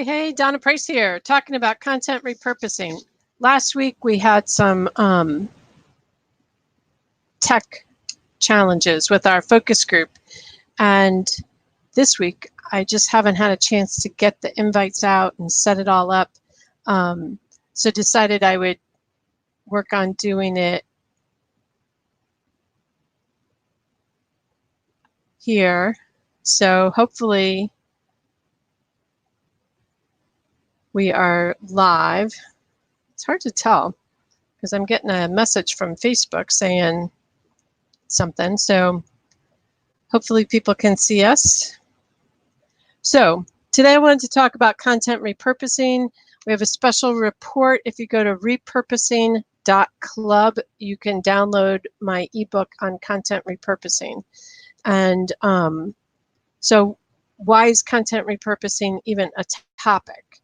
Hey, Donna Price here, talking about content repurposing. Last week we had some tech challenges with our focus group, and this week I just haven't had a chance to get the invites out and set it all up. So decided I would work on doing it here. So hopefully we are live. It's hard to tell because I'm getting a message from Facebook saying something. So hopefully people can see us. So today I wanted to talk about content repurposing. We have a special report. If you go to repurposing.club, you can download my ebook on content repurposing. And so why is content repurposing even a topic?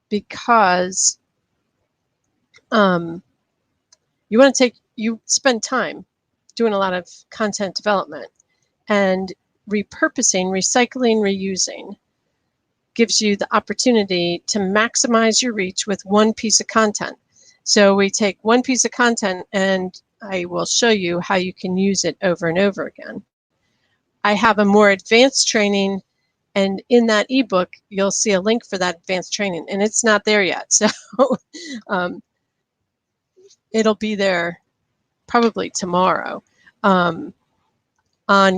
Because you spend time doing a lot of content development, and repurposing, recycling, reusing gives you the opportunity to maximize your reach with one piece of content. So we take one piece of content and I will show you how you can use it over and over again. I have a more advanced training, and in that ebook you'll see a link for that advanced training, and it's not there yet. So it'll be there probably tomorrow on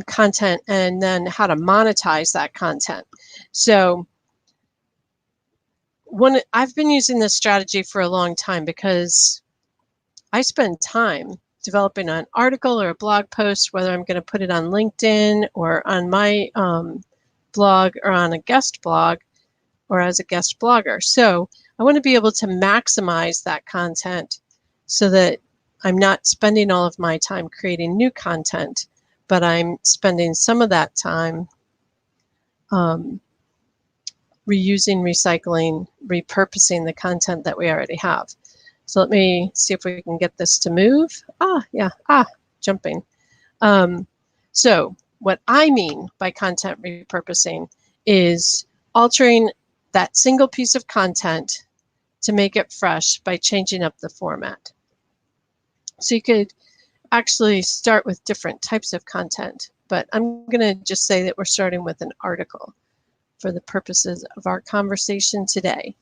content and then how to monetize that content. So I've been using this strategy for a long time because I spend time developing an article or a blog post, whether I'm going to put it on LinkedIn or on my blog or on a guest blog or as a guest blogger. So I want to be able to maximize that content so that I'm not spending all of my time creating new content, but I'm spending some of that time reusing, recycling, repurposing the content that we already have. So let me see if we can get this to move. Jumping. So what I mean by content repurposing is altering that single piece of content to make it fresh by changing up the format. So you could actually start with different types of content, but I'm going to just say that we're starting with an article for the purposes of our conversation today.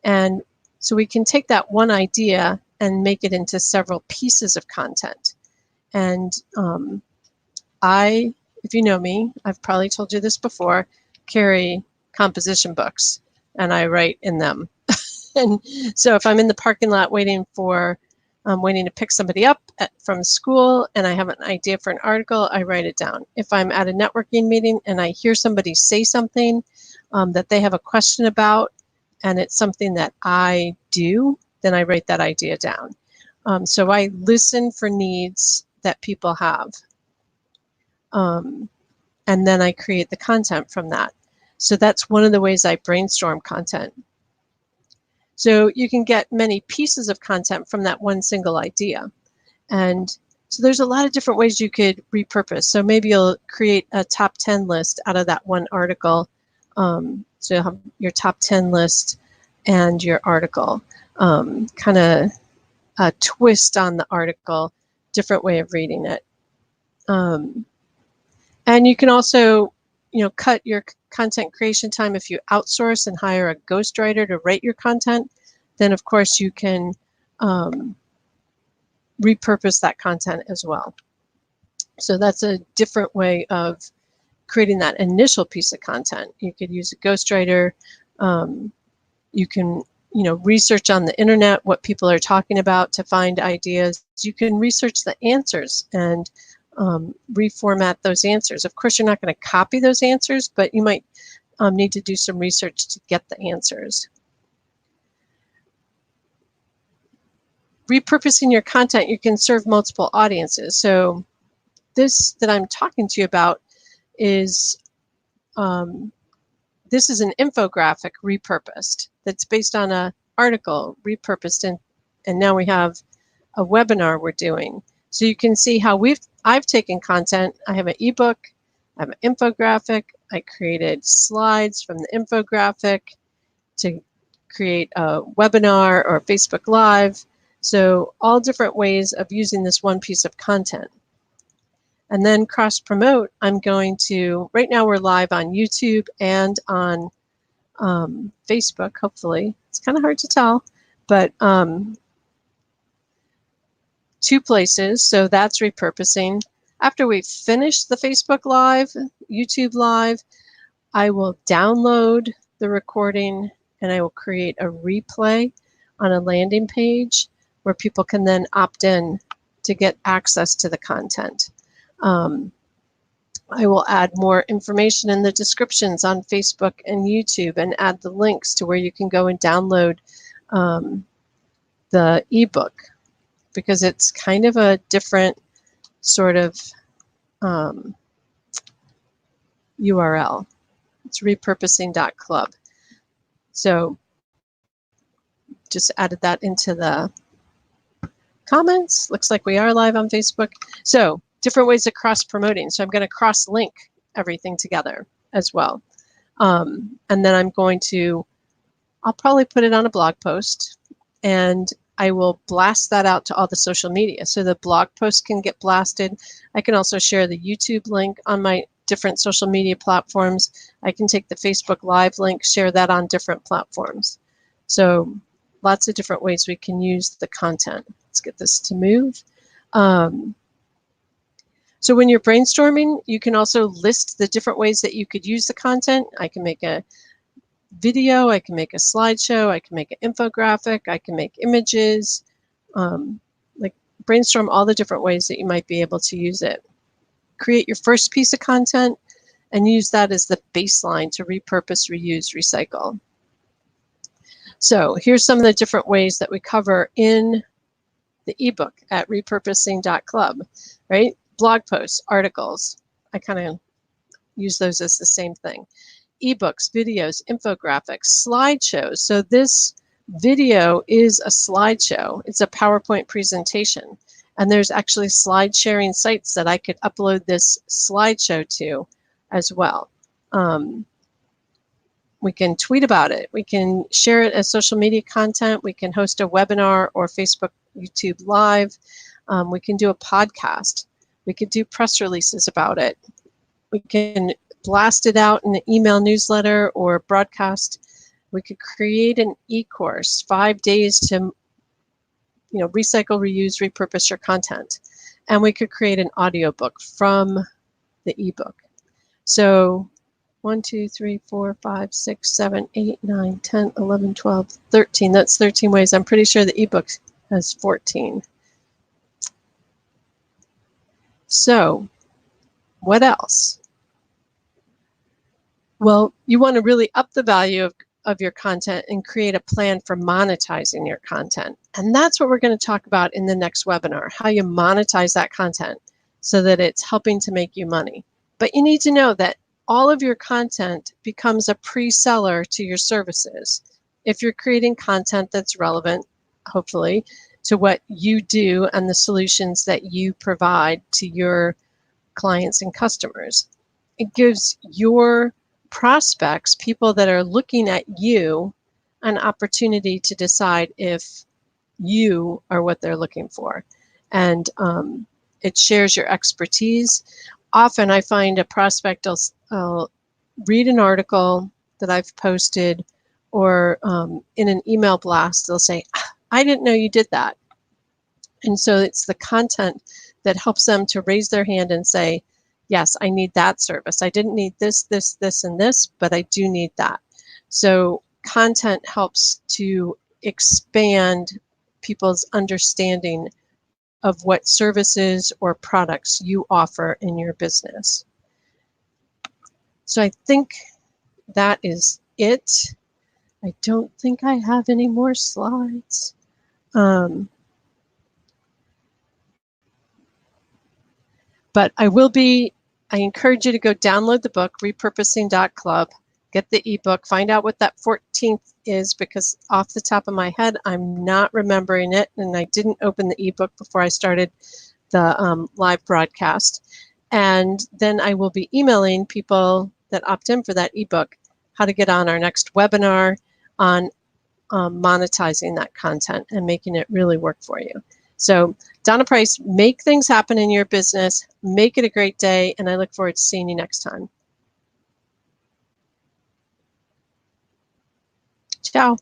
And so we can take that one idea and make it into several pieces of content. And if you know me, I've probably told you this before, carry composition books and I write in them. And so if I'm in the parking lot waiting to pick somebody up from school and I have an idea for an article, I write it down. If I'm at a networking meeting and I hear somebody say something that they have a question about and it's something that I do, then I write that idea down. So I listen for needs that people have. And then I create the content from that. So that's one of the ways I brainstorm content. So you can get many pieces of content from that one single idea. And so there's a lot of different ways you could repurpose. So maybe you'll create a top 10 list out of that one article. So you'll have your top 10 list and your article, kind of a twist on the article, different way of reading it. And you can also, cut your content creation time. If you outsource and hire a ghostwriter to write your content, then of course you can repurpose that content as well. So that's a different way of creating that initial piece of content. You could use a ghostwriter. You can, research on the internet what people are talking about to find ideas. You can research the answers and reformat those answers. Of course, you're not going to copy those answers, but you might need to do some research to get the answers. Repurposing your content, you can serve multiple audiences. So this that I'm talking to you about is this is an infographic repurposed that's based on an article repurposed, and now we have a webinar we're doing. So you can see how I've taken content. I have an ebook, I have an infographic, I created slides from the infographic, to create a webinar or Facebook Live. So all different ways of using this one piece of content. And then cross promote, I'm going to, right now we're live on YouTube and on Facebook, hopefully. It's kind of hard to tell, but 2 places, so that's repurposing. After we finish the Facebook Live, YouTube Live, I will download the recording and I will create a replay on a landing page where people can then opt in to get access to the content. I will add more information in the descriptions on Facebook and YouTube and add the links to where you can go and download the ebook, because it's kind of a different sort of URL. It's repurposing.club. So just added that into the comments. Looks like we are live on Facebook. So different ways of cross-promoting. So I'm going to cross-link everything together as well. And then I'm going to, I'll probably put it on a blog post, and I will blast that out to all the social media. So the blog post can get blasted. I can also share the YouTube link on my different social media platforms. I can take the Facebook Live link, share that on different platforms. So lots of different ways we can use the content. Let's get this to move. So when you're brainstorming, you can also list the different ways that you could use the content. I can make a video, I can make a slideshow, I can make an infographic, I can make images, like brainstorm all the different ways that you might be able to use it. Create your first piece of content and use that as the baseline to repurpose, reuse, recycle. So here's some of the different ways that we cover in the ebook at repurposing.club, right? Blog posts, articles, I kind of use those as the same thing. Ebooks, videos, infographics, slideshows. So this video is a slideshow. It's a PowerPoint presentation. And there's actually slide sharing sites that I could upload this slideshow to as well. We can tweet about it. We can share it as social media content. We can host a webinar or Facebook, YouTube Live. We can do a podcast. We could do press releases about it. We can blast it out in an email newsletter or broadcast. We could create an e-course, 5 days to recycle, reuse, repurpose your content. And we could create an audiobook from the ebook. So 1, 2, 3, 4, 5, 6, 7, 8, 9, 10, 11, 12, 13. That's 13 ways. I'm pretty sure the ebook has 14. So what else? Well, you want to really up the value of your content and create a plan for monetizing your content. And that's what we're going to talk about in the next webinar, how you monetize that content so that it's helping to make you money. But you need to know that all of your content becomes a pre-seller to your services. If you're creating content that's relevant, hopefully, to what you do and the solutions that you provide to your clients and customers, it gives your prospects, people that are looking at you, an opportunity to decide if you are what they're looking for. And it shares your expertise. Often I find a prospect will read an article that I've posted, or in an email blast, they'll say, I didn't know you did that. And so it's the content that helps them to raise their hand and say, yes, I need that service. I didn't need this, this, this, and this, but I do need that. So content helps to expand people's understanding of what services or products you offer in your business. So I think that is it. I don't think I have any more slides. But I encourage you to go download the book, repurposing.club, get the ebook, find out what that 14th is, because off the top of my head, I'm not remembering it, and I didn't open the ebook before I started the live broadcast. And then I will be emailing people that opt in for that ebook how to get on our next webinar on monetizing that content and making it really work for you. So Donna Price, make things happen in your business, make it a great day, and I look forward to seeing you next time. Ciao.